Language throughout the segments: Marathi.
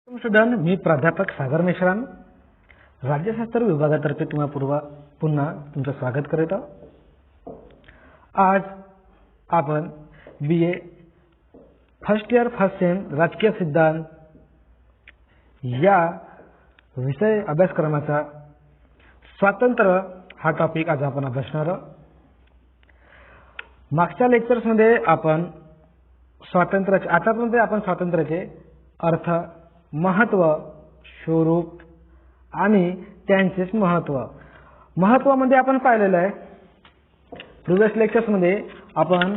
संशोधन मी प्राध्यापक सागर मेश्राम राज्यशास्त्र विभागातर्फे तुम्हा पुन्हा तुमचं स्वागत करीत आहोत। आज आपण BA first year first sem राजकीय सिद्धांत या विषय अभ्यासक्रमाचा स्वातंत्र्य हा टॉपिक आज आपण अभ्यासणार आहोत। मागच्या लेक्चर्समध्ये आपण आतापर्यंत आपण स्वातंत्र्याचे अर्थ, महत्व, स्वरूप आणि त्यांचेच महत्वामध्ये आपण पाहिलेलं आहे। प्रिव्हियस लेक्चर्समध्ये आपण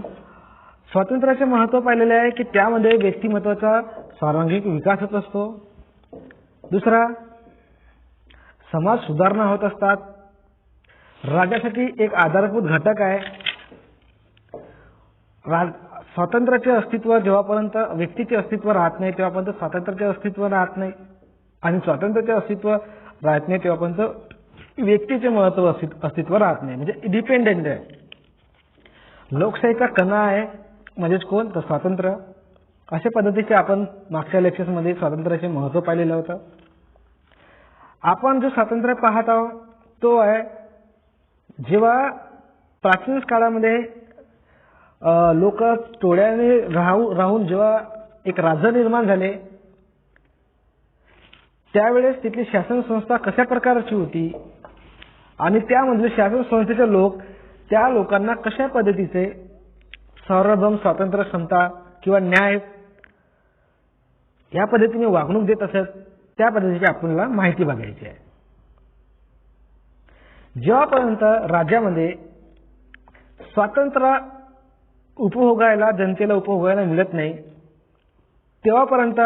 स्वातंत्र्याचे महत्व पाहिलेले आहे की त्यामध्ये व्यक्तिमत्वाचा सर्वांगीण विकास होत असतो। दुसरा, समाज सुधारणा होत असतात। राज्यासाठी एक आधारभूत घटक आहे। स्वातंत्र्याचे अस्तित्व जेव्हापर्यंत व्यक्तीचे अस्तित्व राहत नाही तेव्हापर्यंत स्वातंत्र्याचे अस्तित्व राहत नाही, आणि स्वातंत्र्याचे अस्तित्व राहत नाही तेव्हापर्यंत व्यक्तीचे महत्व अस्तित्व राहत नाही, म्हणजे इंडिपेंडेंट आहे। लोकशाहीचा कणा आहे म्हणजेच कोण, तर स्वातंत्र्य। अशा पद्धतीचे आपण मागच्या लेक्चर्समध्ये स्वातंत्र्याचे महत्व पाहिलेलं होतं। आपण जो स्वातंत्र्य पाहत आहोत तो आहे जेव्हा प्राचीन काळामध्ये लोक टोळ्याने राहून जेव्हा एक राज्य निर्माण झाले त्यावेळेस तिथली शासन संस्था कशा प्रकारची होती आणि त्यामधले शासन संस्थेचे लोक त्या लोकांना कशा पद्धतीचे सार्वभौम, स्वातंत्र्य, समता किंवा न्याय या पद्धतीने वागणूक देत असत, त्या पद्धतीची आपल्याला माहिती बघायची आहे। जेव्हापर्यंत राज्यामध्ये स्वातंत्र्य जनतेला उपभोगायला मिळत नाही तेव्हापर्यंत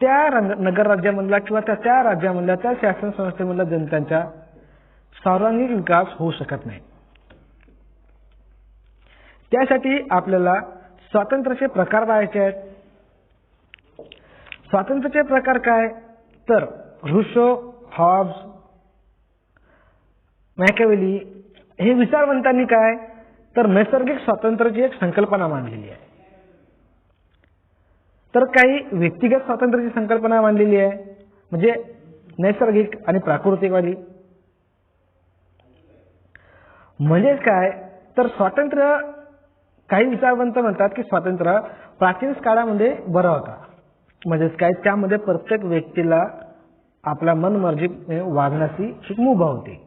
त्या नगर राज्यामधला किंवा त्या राज्यामधल्या त्या शासन संस्थेमधल्या जनतांचा सर्वांगीण विकास होऊ शकत नाही। त्यासाठी आपल्याला स्वातंत्र्याचे प्रकार पाहायचे आहेत। स्वातंत्र्याचे प्रकार काय, तर रुसो, हॉब्स, मॅकियावेली हे विचारवंतांनी काय तर नैसर्गिक स्वातंत्र्याची एक संकल्पना मांडलेली आहे, तर काही व्यक्तिगत स्वातंत्र्याची संकल्पना मांडलेली आहे, म्हणजे नैसर्गिक आणि प्राकृतिकवादी। म्हणजे काय तर स्वातंत्र्य, काही विचारवंत म्हणतात की स्वातंत्र्य प्राचीन काळामध्ये बरा होता, म्हणजेच काय त्यामध्ये प्रत्येक व्यक्तीला आपल्या मनमर्जीने वागण्याची एक मुभा होती।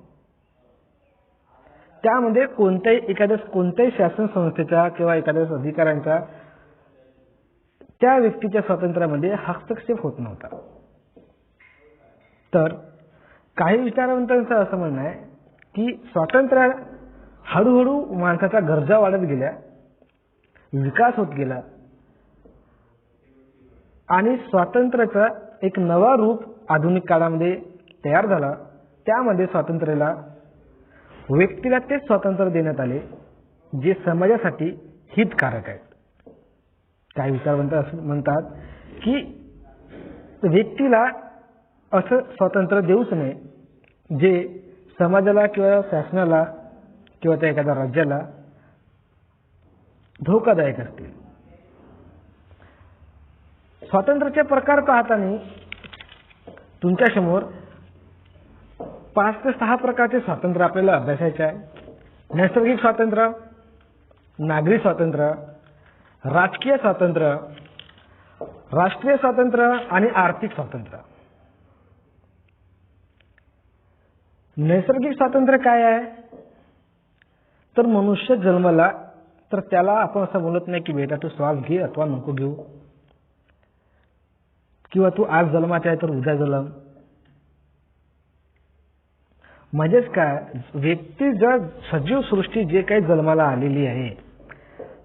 त्यामध्ये कोणत्याही शासन संस्थेचा किंवा एखाद्या अधिकाऱ्यांचा त्या व्यक्तीच्या स्वातंत्र्यामध्ये हस्तक्षेप होत नव्हता। तर काही विचारवंतांचं असं म्हणणं आहे की स्वातंत्र्य हळूहळू माणसाच्या गरजा वाढत गेल्या, विकास होत गेला आणि स्वातंत्र्याचा एक नवा रूप आधुनिक काळामध्ये तयार झाला। त्यामध्ये स्वातंत्र्याला व्यक्तीला ते स्वातंत्र्य देण्यात आले जे समाजासाठी हितकारक आहेत। काही विचारवंत असं म्हणतात की व्यक्तीला असं स्वातंत्र्य देऊच नये जे समाजाला किंवा शासनाला किंवा त्या एखाद्या राज्याला धोकादायक असतील। स्वातंत्र्याचे प्रकार पाहताना तुमच्यासमोर 5 ते 6 प्रकारचे स्वातंत्र्य आपल्याला अभ्यासायचे आहे। नैसर्गिक स्वातंत्र्य, नागरी स्वातंत्र्य, राजकीय स्वातंत्र्य, राष्ट्रीय स्वातंत्र्य आणि आर्थिक स्वातंत्र्य। नैसर्गिक स्वातंत्र्य काय आहे तर मनुष्य जन्मला तर त्याला आपण असं बोलत नाही की बेटा तू श्वास घे अथवा नको घेऊ, किंवा तू आज जन्माचा आहे तर उद्या जन्म। म्हणजेच काय, व्यक्ती जर सजीव सृष्टी जे काही जन्माला आलेली आहे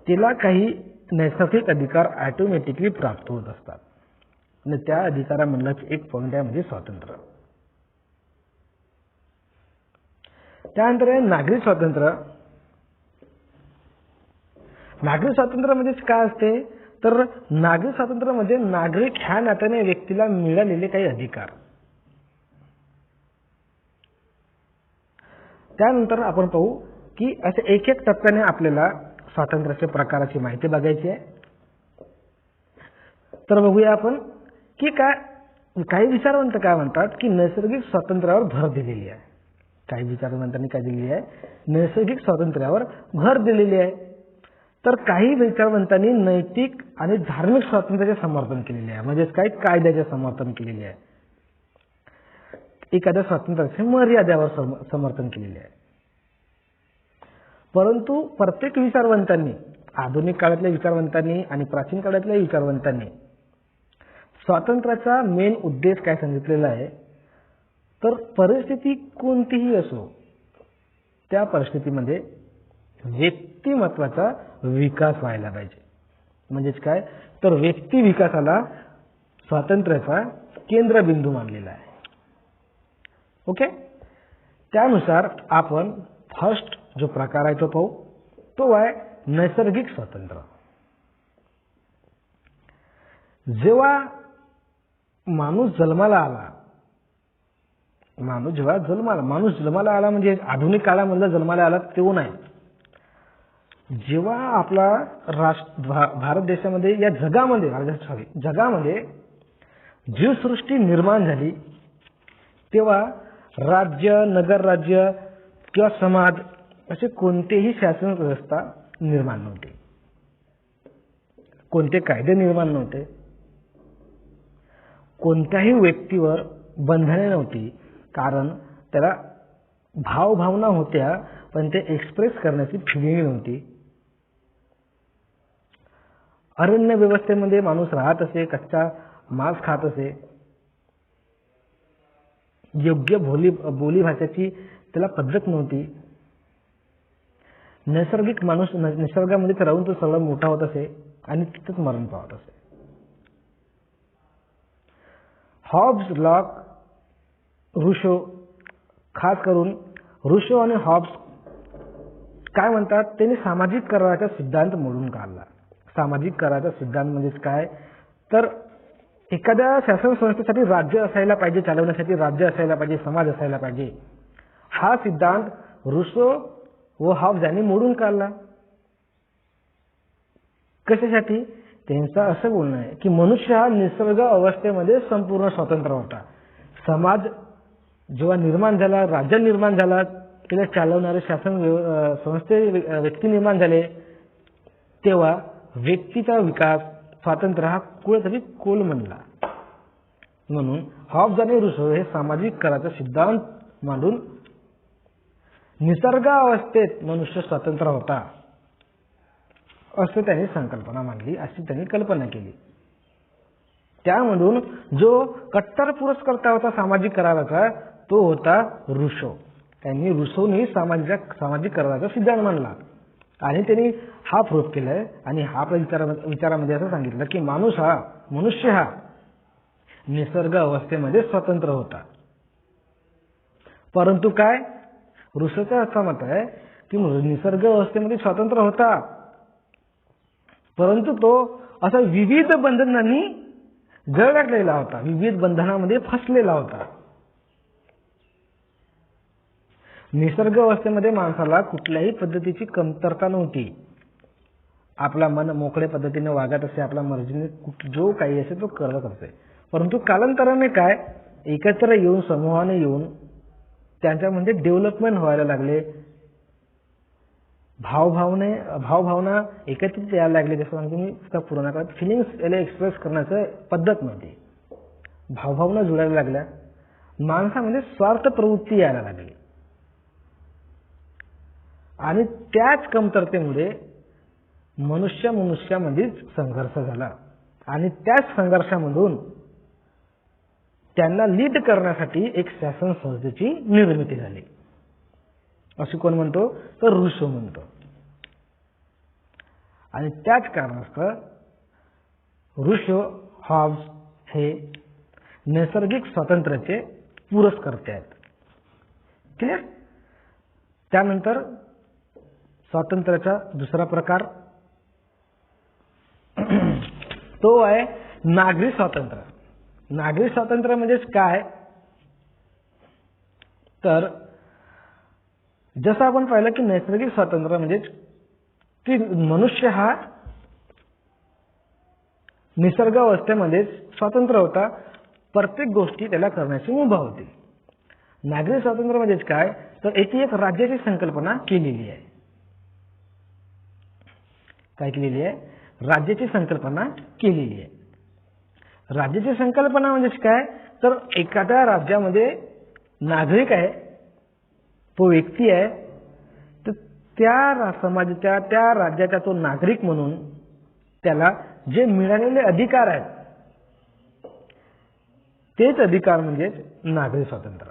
तिला काही नैसर्गिक अधिकार ऑटोमॅटिकली प्राप्त होत असतात, आणि त्या अधिकारामधलाच एक पॉइंट आहे म्हणजे स्वातंत्र्य। त्यानंतर आहे नागरी स्वातंत्र्य। नागरी स्वातंत्र्य म्हणजे काय असते तर नागरी स्वातंत्र्य म्हणजे नागरिक ह्या नात्याने व्यक्तीला मिळालेले काही अधिकार। त्यानंतर आपण पाहू की असे एक टप्प्याने आपल्याला स्वातंत्र्याच्या प्रकाराची माहिती बघायची आहे। तर बघूया आपण की काय काही विचारवंत काय म्हणतात की नैसर्गिक स्वातंत्र्यावर भर दिलेली आहे. काही विचारवंतांनी काय दिलेली आहे? नैसर्गिक स्वातंत्र्यावर भर दिलेली आहे. तर काही विचारवंतांनी नैतिक आणि धार्मिक स्वातंत्र्याचे समर्थन केलेले आहे. म्हणजेच काय? कायद्याचे समर्थन केलेले आहे. एखाद्या स्वातंत्र्याचे मर्यादेवर समर्थन केलेले आहे. परंतु प्रत्येक विचारवंतांनी, आधुनिक काळातल्या विचारवंतांनी आणि प्राचीन काळातल्या विचारवंतांनी स्वातंत्र्याचा मेन उद्देश काय सांगितलेला आहे? तर परिस्थिती कोणतीही असो त्या परिस्थितीमध्ये व्यक्तिमत्वाचा विकास व्हायला पाहिजे. म्हणजेच काय? तर व्यक्ती विकासाला स्वातंत्र्याचा केंद्रबिंदू मानलेला आहे. ओके. त्यानुसार आपण फर्स्ट जो प्रकार आहे तो पाहू. तो आहे नैसर्गिक स्वातंत्र्य. जेव्हा माणूस जन्माला आला, माणूस जन्माला आला म्हणजे आधुनिक काळामधला जन्माला आला तेव्हा नाही. जेव्हा आपला भारत देशामध्ये या जगामध्ये जीवसृष्टी निर्माण झाली तेव्हा राज्य, नगरराज्य किंवा समाज असे कोणतेही शासन व्यवस्था निर्माण नव्हते. कोणते कायदे निर्माण नव्हते. कोणत्याही व्यक्तीवर बंधने नव्हती. कारण त्याला भावभावना होत्या पण ते एक्सप्रेस करण्याची फिलिंग नव्हती. अरण्य व्यवस्थेमध्ये माणूस राहत असे, कच्चा मांस खात असे. योग्य बोली भाषेची त्याला पद्धत नव्हती. नैसर्गिक माणूस निसर्गामध्येच राहून तो सगळं मोठा होत असे आणि तिथंच मरण पावत असे. हॉब्स, लॉक, रुशो, खास करून रुशो आणि हॉब्स काय म्हणतात? त्यांनी सामाजिक कराराचा सिद्धांत मोडून काढला. सामाजिक कराराचा सिद्धांत म्हणजेच काय? तर एखाद्या शासन संस्थेसाठी राज्य असायला पाहिजे, चालवण्यासाठी राज्य असायला पाहिजे, समाज असायला पाहिजे. हा सिद्धांत रुसो व हॉब्स यांनी मोडून काढला. कशासाठी? त्यांचं असं बोलणं आहे की मनुष्य हा निसर्ग अवस्थेमध्ये संपूर्ण स्वतंत्र होता. समाज जेव्हा निर्माण झाला, राज्य निर्माण झाला, त्याला चालवणारे शासन संस्थे व्यक्ती निर्माण झाले, तेव्हा व्यक्तीचा विकास, स्वातंत्र्य हा कुठेतरी कोलमडला. म्हणून हॉब्स आणि रुसो हे सामाजिक कराराचा सिद्धांत मांडून निसर्ग अवस्थेत मनुष्य स्वतंत्र होता असं त्यांनी संकल्पना मांडली, अशी त्यांनी कल्पना केली. त्यामधून जो कट्टर पुरस्कर्ता होता सामाजिक कराराचा तो होता रुसो. त्यांनी रुसोनी सामाजिक कराराचा सिद्धांत मांडला आणि त्यांनी हा प्रूफ केलाय आणि हा विचारामध्ये असं सांगितलं की मनुष्य हा निसर्ग अवस्थेमध्ये स्वतंत्र होता. परंतु काय? रुसोचं असं मत आहे की निसर्ग अवस्थेमध्ये स्वतंत्र होता, परंतु तो असा विविध बंधनांनी जळगाटलेला होता, विविध बंधनामध्ये फसलेला होता. निसर्ग अवस्थेमध्ये माणसाला कुठल्याही पद्धतीची कमतरता नव्हती. आपला मन मोकळ्या पद्धतीने वागत असे, आपल्या मर्जीने जो काही असे तो करत असे. परंतु कालांतराने काय? एकत्र येऊन, समूहाने येऊन त्यांच्यामध्ये डेव्हलपमेंट व्हायला लागले. भावभावना एकत्रित यायला लागले. जसं सांगतो मी पुराणा काळात फिलिंग्स याला एक्सप्रेस करण्याचं पद्धत नव्हती. भावभावना जुळायला लागल्या. माणसामध्ये स्वार्थ प्रवृत्ती यायला लागली आणि त्याच कमतरतेमुळे मनुष्यामध्येच संघर्ष झाला आणि त्याच संघर्षामधून त्यांना लीड करण्यासाठी एक शासन संस्थेची निर्मिती झाली. अशी कोण म्हणतो? तर रुसो म्हणतो. आणि त्याच कारणास्तव रुसो, हॉब्स हे नैसर्गिक स्वातंत्र्याचे पुरस्कर्ते आहेत. क्लिअर? त्यानंतर स्वातंत्र्याचा दुसरा प्रकार तो आहे नागरी स्वातंत्र्य. नागरी स्वातंत्र्य म्हणजेच काय? तर जसं आपण पाहिलं की नैसर्गिक स्वातंत्र्य म्हणजेच की मनुष्य हा निसर्ग अवस्थेमध्येच स्वतंत्र होता, प्रत्येक गोष्टी त्याला करण्याची मुभा होती. नागरी स्वातंत्र्य म्हणजेच काय, तर एक राज्याची संकल्पना केलेली आहे. काय केलेली आहे? राज्याची संकल्पना केलेली आहे. राज्याची संकल्पना म्हणजेच काय, तर एखाद्या राज्यामध्ये नागरिक आहे, तो व्यक्ती आहे, तर त्या समाजाच्या त्या राज्याचा तो नागरिक म्हणून त्याला जे मिळालेले अधिकार आहेत तेच अधिकार म्हणजेच नागरी स्वातंत्र्य.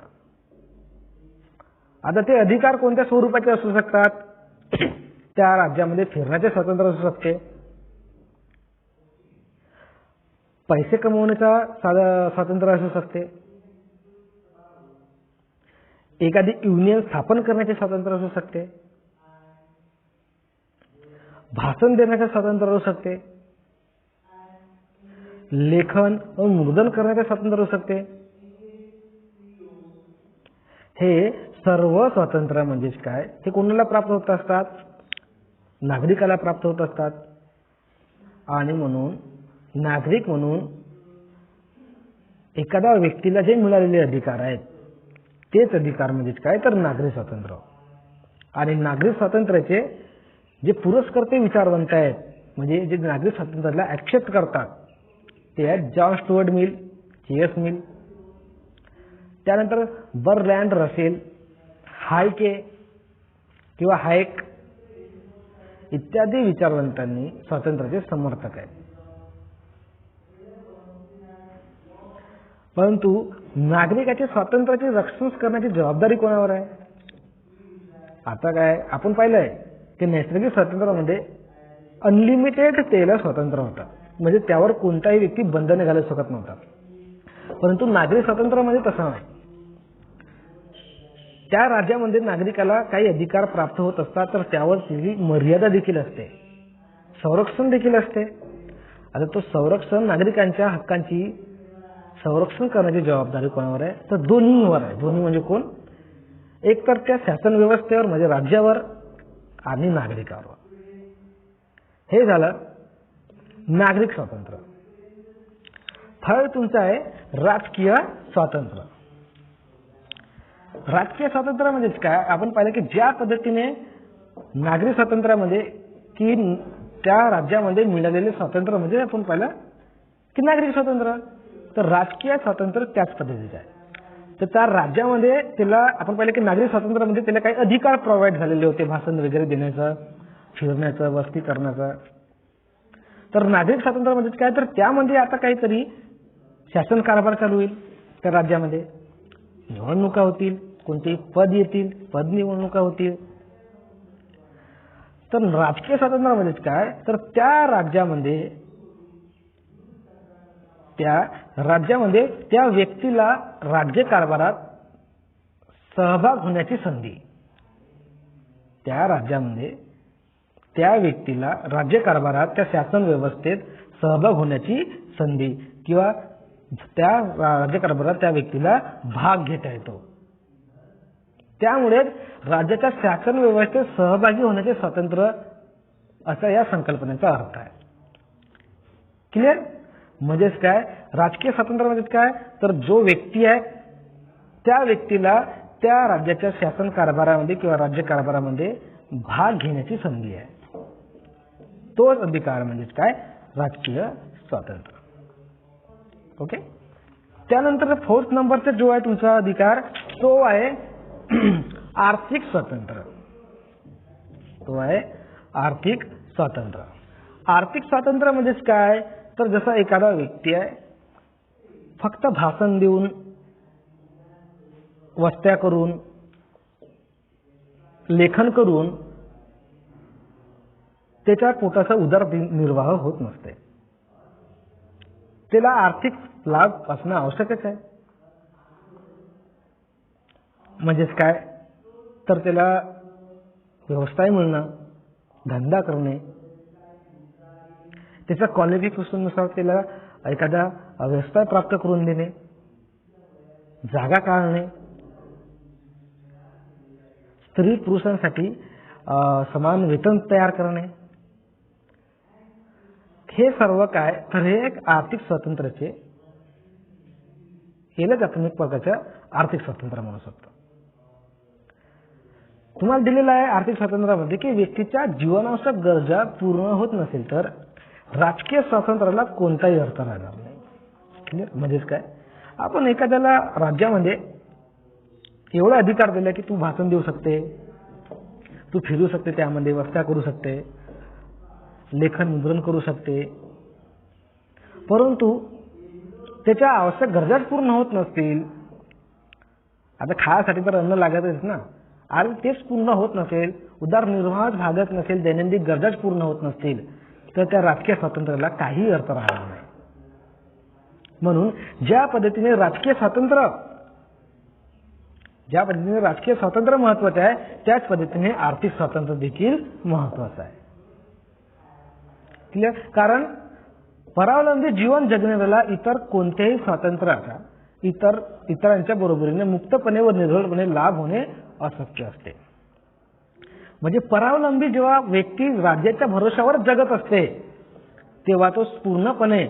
आता ते अधिकार कोणत्या स्वरूपाचे असू शकतात? त्या राज्यामध्ये फिरण्याचे स्वातंत्र्य असू शकते, पैसे कमवण्याचा स्वातंत्र्य असू शकते, एखादी युनियन स्थापन करण्याचे स्वातंत्र्य असू शकते, भाषण देण्याचे स्वातंत्र्य असू शकते, लेखन व मुद्रण करण्याचे स्वातंत्र्य असू शकते. हे सर्व स्वातंत्र्य म्हणजेच काय, हे कोणाला प्राप्त होत असतात? नागरिकाला प्राप्त होत असतात. आणि म्हणून नागरिक म्हणून एखाद्या व्यक्तीला जे मिळालेले अधिकार आहेत तेच अधिकार म्हणजेच काय, तर नागरी स्वातंत्र्य. आणि नागरी स्वातंत्र्याचे जे पुरस्कर्ते विचारवंत आहेत, म्हणजे जे नागरी स्वातंत्र्याला ऍक्सेप्ट करतात, ते आहेत John Stuart Mill, C.S. Mill, त्यानंतर बर्ट्रँड रसेल, हायके किंवा हायक इत्यादी विचारवंतांनी स्वातंत्र्याचे समर्थक आहेत. परंतु नागरिकाच्या स्वातंत्र्याचे रक्षण करण्याची जबाबदारी कोणावर आहे? आता काय आपण पाहिलंय की नैसर्गिक स्वातंत्र्यामध्ये अनलिमिटेड तेला स्वातंत्र्य होता, म्हणजे त्यावर कोणताही व्यक्ती बंधने घालू शकत नव्हता. परंतु नागरी स्वातंत्र्यामध्ये तसं नाही. त्या राज्यामध्ये नागरिकाला काही अधिकार प्राप्त होत असतात, तर त्यावर तिची मर्यादा देखील असते, संरक्षण देखील असते. आता तो संरक्षण, नागरिकांच्या हक्कांची संरक्षण करण्याची जबाबदारी कोणावर आहे? तर दोन्हीवर आहे. दोन्ही म्हणजे कोण? एक तर त्या शासन व्यवस्थेवर म्हणजे राज्यावर आणि नागरिकावर. हे झालं नागरिक स्वातंत्र्य. थर्ड तुमचं आहे राजकीय स्वातंत्र्य. राजकीय स्वातंत्र्य म्हणजेच काय, आपण पाहिलं की ज्या पद्धतीने नागरी स्वातंत्र्यामध्ये की त्या राज्यामध्ये मिळालेले स्वातंत्र्य म्हणजे आपण पाहिलं की नागरिक स्वातंत्र्य, तर राजकीय स्वातंत्र्य त्याच पद्धतीचे आहे. तर त्या राज्यामध्ये त्याला आपण पाहिलं की नागरिक स्वातंत्र्यामध्ये त्याला काही अधिकार प्रोव्हाइड झालेले होते, भाषण वगैरे देण्याचं, फिरण्याचं, वस्ती करण्याचं. तर नागरिक स्वातंत्र्य म्हणजे काय, तर त्यामध्ये आता काहीतरी शासन कारभार चालू होईल, त्या राज्यामध्ये निवडणुका होतील, कोणतेही पद येतील, पद निवडणुका होतील. तर राजकीय स्वातंत्र्य म्हणजे काय, तर त्या राज्यामध्ये त्या व्यक्तीला राज्य कारभारात सहभाग होण्याची संधी, त्या राज्यामध्ये त्या व्यक्तीला राज्य कारभारात त्या शासन व्यवस्थेत सहभाग होण्याची संधी किंवा त्या राज्य कारभारात त्या व्यक्तीला भाग घेता येतो. त्यामुळे राज्याच्या शासन व्यवस्थेत सहभागी होण्याचे स्वातंत्र्य असा या संकल्पनेचा अर्थ आहे. क्लिअर? म्हणजेच काय, राजकीय स्वातंत्र्य म्हणजे काय, तर जो व्यक्ती आहे त्या व्यक्तीला त्या राज्याच्या शासन कारभारामध्ये किंवा राज्य कारभारामध्ये भाग घेण्याची संधी आहे. तोच अधिकार म्हणजेच काय, राजकीय स्वातंत्र्य. ओके. त्यानंतर फोर्थ नंबरचा जो आहे तुमचा अधिकार तो आहे आर्थिक स्वातंत्र्य. तो आहे आर्थिक स्वातंत्र्य. आर्थिक स्वातंत्र्य म्हणजेच काय, तर जसा एखादा व्यक्ती आहे फक्त भाषण देऊन, वस्त्या करून, लेखन करून त्याच्या पोटाचा उदरनिर्वाह होत नसते. त्याला आर्थिक लाभ असणं आवश्यकच आहे. म्हणजेच काय, तर त्याला व्यवसाय मिळणं, धंदा करणे, त्याच्या क्वालिफिकेशननुसार त्याला एखादा व्यवसाय प्राप्त करून देणे, जागा काढणे, स्त्री पुरुषांसाठी समान वेतन तयार करणे, हे सर्व काय, तर हे एक आर्थिक स्वातंत्र्याचे यालाच आपण एक प्रकारचं आर्थिक स्वातंत्र्य म्हणू शकतो. तुम्हाला दिलेलं आहे आर्थिक स्वातंत्र्यामध्ये की व्यक्तीच्या जीवनावश्यक गरजा पूर्ण होत नसेल तर राजकीय स्वातंत्र्याला कोणताही अर्थ राहणार नाही. क्लिअर? म्हणजेच काय, आपण एखाद्याला राज्यामध्ये एवढा अधिकार दिला की तू भाषण देऊ शकते, तू फिरू शकते, त्यामध्ये वस्त्या करू शकते, लेखन मुद्रण करू शकते, परंतु त्याच्या आवश्यक गरजाच पूर्ण होत नसतील, आता खायासाठी तर अन्न लागतच ना, आणि तेच पूर्ण होत नसेल, उदरनिर्वाहात भागत नसेल, दैनंदिन गरजाच पूर्ण होत नसतील तर त्या राजकीय स्वातंत्र्याला काही अर्थ राहणार नाही. म्हणून ज्या पद्धतीने राजकीय स्वातंत्र्य महत्वाचे आहे, त्याच पद्धतीने आर्थिक स्वातंत्र्य देखील महत्वाचं आहे. क्लिअर? कारण परावलंबी जीवन जगण्याला इतर कोणत्याही स्वातंत्र्याचा इतरांच्या बरोबरीने मुक्तपणे व निर्भयपणे लाभ होणे अशक्य असते. म्हणजे परावलंबी जेव्हा व्यक्ती राज्याच्या भरोशावर जगत असते तेव्हा तो पूर्णपणे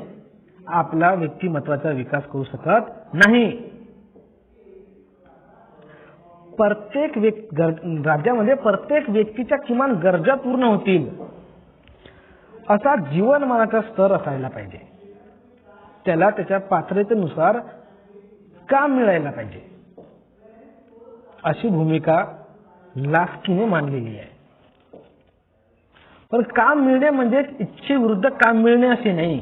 आपला व्यक्तिमत्वाचा विकास करू शकत नाही. राज्यामध्ये प्रत्येक व्यक्तीच्या किमान गरजा पूर्ण होतील असा जीवनमानाचा स्तर असायला पाहिजे. त्याला त्याच्या पात्रतेनुसार काम मिळायला पाहिजे अशी भूमिका लास्कीने मांडलेली आहे. पण काम मिळणे म्हणजे इच्छेविरुद्ध काम मिळणे असे नाही.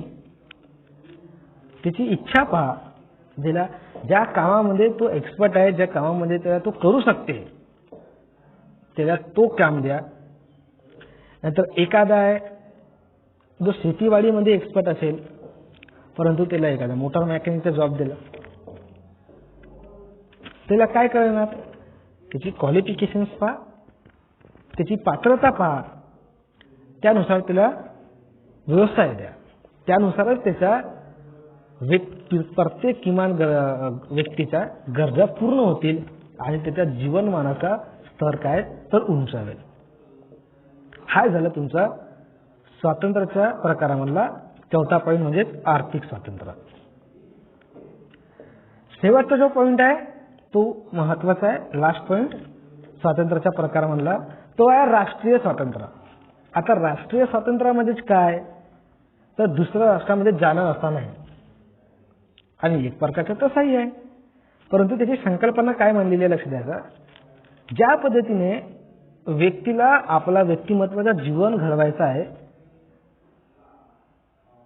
त्याची इच्छा पहा, ज्या कामामध्ये तो एक्सपर्ट आहे, ज्या कामामध्ये त्याला तो करू शकते त्याला तो काम द्या. नंतर एखादा आहे जो शेतीवाडीमध्ये एक्सपर्ट असेल परंतु त्याला एखादा मोटार मेकॅनिकचा जॉब दिला, त्याला काय कळणार? त्याची क्वालिफिकेशन्स पहा, त्याची पात्रता पहा, त्यानुसार त्याला व्यवसाय द्या. त्यानुसारच त्याच्या प्रत्येक किमान व्यक्तीच्या गरजा पूर्ण होतील आणि त्याच्या जीवनमानाचा स्तर काय तर उंचावेल. हा झाला तुमचा स्वातंत्र्याच्या प्रकारामधला चौथा पॉईंट, म्हणजे आर्थिक स्वातंत्र्य. शेवटचा जो पॉईंट आहे तो महत्वाचा आहे, लास्ट पॉईंट स्वातंत्र्याच्या प्रकारामधला, तो आहे राष्ट्रीय स्वातंत्र्य. आता राष्ट्रीय स्वातंत्र्यामध्येच काय तर दुसऱ्या राष्ट्रामध्ये जाणं असं नाही, आणि एक प्रकारचा तसाही आहे, परंतु त्याची संकल्पना काय मानलेली आहे लक्ष द्यायचं. ज्या पद्धतीने व्यक्तीला आपला व्यक्तिमत्वाचा जीवन घडवायचं आहे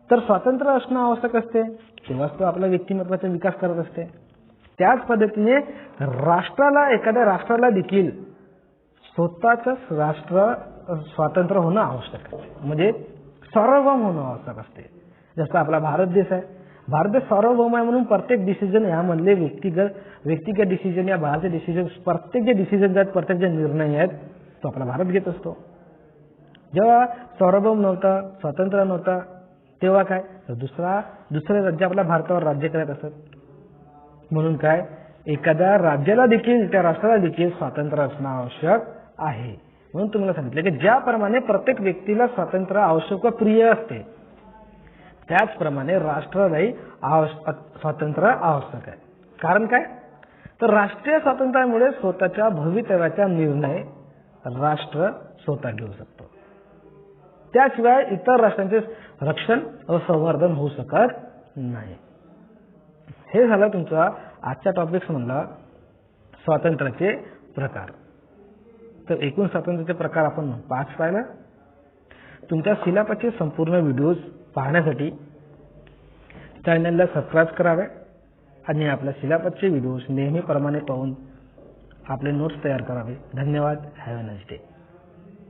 तर स्वातंत्र्य असणं आवश्यक असते, तेव्हाच तो आपला व्यक्तिमत्वाचा विकास करत असते. त्याच पद्धतीने एखाद्या राष्ट्राला देखील स्वतःच राष्ट्र स्वातंत्र्य होणं आवश्यक आहे, म्हणजे सार्वभौम होणं आवश्यक असते. जसं आपला भारत देश आहे, भारत देश सार्वभौम आहे म्हणून प्रत्येक डिसिजन यामधले व्यक्तिगत डिसिजन या बाहेरचे डिसिजन, प्रत्येक जे डिसिजन आहेत, प्रत्येक जे निर्णय आहेत तो आपला भारत घेत असतो. जेव्हा सार्वभौम नव्हता, स्वातंत्र्य नव्हता, तेव्हा काय तर दुसरे राज्य आपल्या भारतावर राज्य करत असत. म्हणून काय एखाद्या राज्याला देखील त्या राष्ट्राला देखील स्वातंत्र्य असणं आवश्यक आहे. म्हणून तुम्हाला सांगितलं की ज्याप्रमाणे प्रत्येक व्यक्तीला स्वातंत्र्य आवश्यक व प्रिय असते त्याचप्रमाणे राष्ट्रालाही स्वातंत्र्य आवश्यक आहे. कारण काय तर राष्ट्रीय स्वातंत्र्यामुळे स्वतःच्या भवितव्याचा निर्णय राष्ट्र स्वतः घेऊ शकतो. त्याशिवाय इतर राष्ट्रांचे रक्षण व संवर्धन होऊ शकत नाही. हे झालं तुमचा आजच्या टॉपिक्स मधला स्वातंत्र्याचे प्रकार. तर एकूण स्वातंत्र्याचे प्रकार आपण 5 पाहिला. तुमच्या सिलेबसचे संपूर्ण व्हिडिओज पाहण्यासाठी चॅनलला सबस्क्राईब करावे आणि आपल्या सिलेबसचे व्हिडिओज नेहमीप्रमाणे पाहून आपले नोट्स तयार करावे. धन्यवाद. Have a nice day.